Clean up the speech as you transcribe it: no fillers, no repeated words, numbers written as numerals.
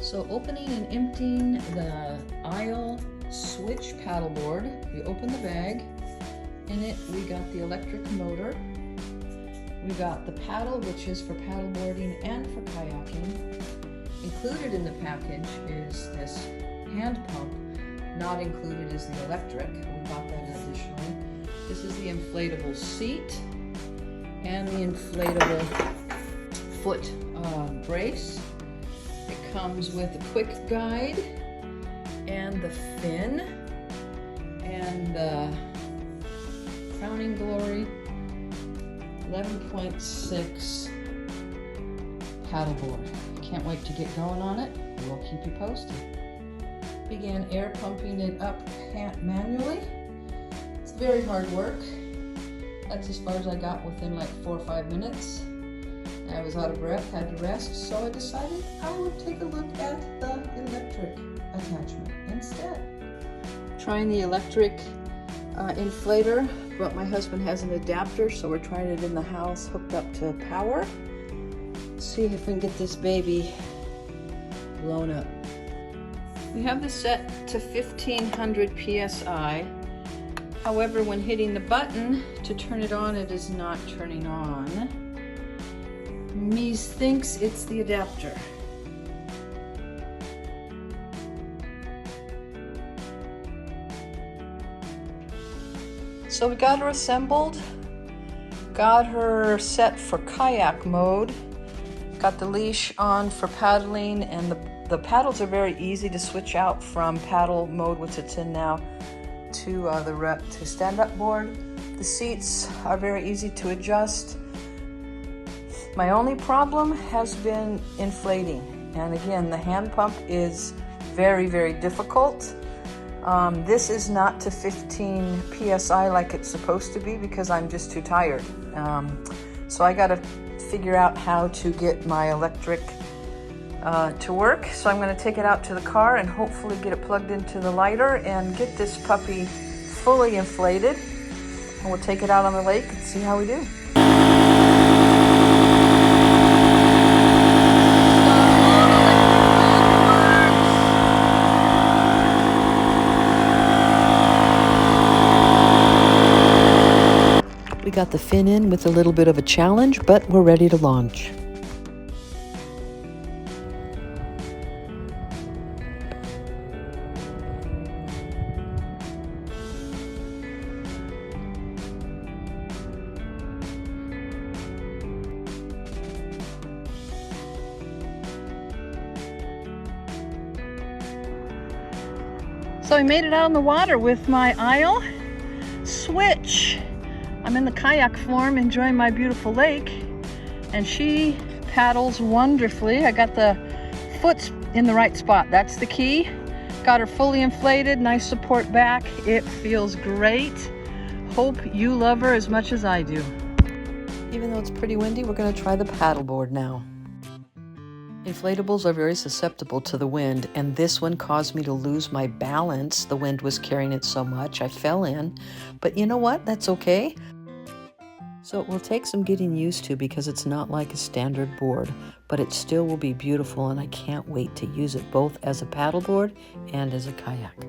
So opening and emptying the aisle switch paddleboard, you open the bag. In it we got the electric motor. We got the paddle, which is for paddleboarding and for kayaking. Included in the package is this hand pump. Not included is the electric. We bought that additionally. This is the inflatable seat and the inflatable foot brace. It comes with a quick guide and the fin and the Crowning Glory 11.6 paddleboard. Can't wait to get going on it. We'll keep you posted. Began air pumping it up manually. It's very hard work. That's as far as I got within like 4 or 5 minutes. I was out of breath, had to rest, so I decided I would take a look at the electric attachment instead. Trying the electric inflator, but my husband has an adapter, so we're trying it in the house hooked up to power. See if we can get this baby blown up. We have this set to 1500 psi. However, when hitting the button to turn it on, it is not turning on. Mies thinks it's the adapter. So we got her assembled, got her set for kayak mode, got the leash on for paddling, and the paddles are very easy to switch out from paddle mode, which it's in now, to stand-up board. The seats are very easy to adjust. My only problem has been inflating, and again, the hand pump is very, very difficult. This is not to 15 psi like it's supposed to be because I'm just too tired. So I got to figure out how to get my electric to work. So I'm going to take it out to the car and hopefully get it plugged into the lighter and get this puppy fully inflated. And we'll take it out on the lake and see how we do. We got the fin in with a little bit of a challenge, but we're ready to launch. So I made it out in the water with my aisle switch. I'm in the kayak form enjoying my beautiful lake, and she paddles wonderfully. I got the foot in the right spot. That's the key. Got her fully inflated, nice support back. It feels great. Hope you love her as much as I do. Even though it's pretty windy, we're going to try the paddleboard now. Inflatables are very susceptible to the wind, and this one caused me to lose my balance. The wind was carrying it so much, I fell in. But you know what? That's okay. So it will take some getting used to because it's not like a standard board, but it still will be beautiful, and I can't wait to use it both as a paddleboard and as a kayak.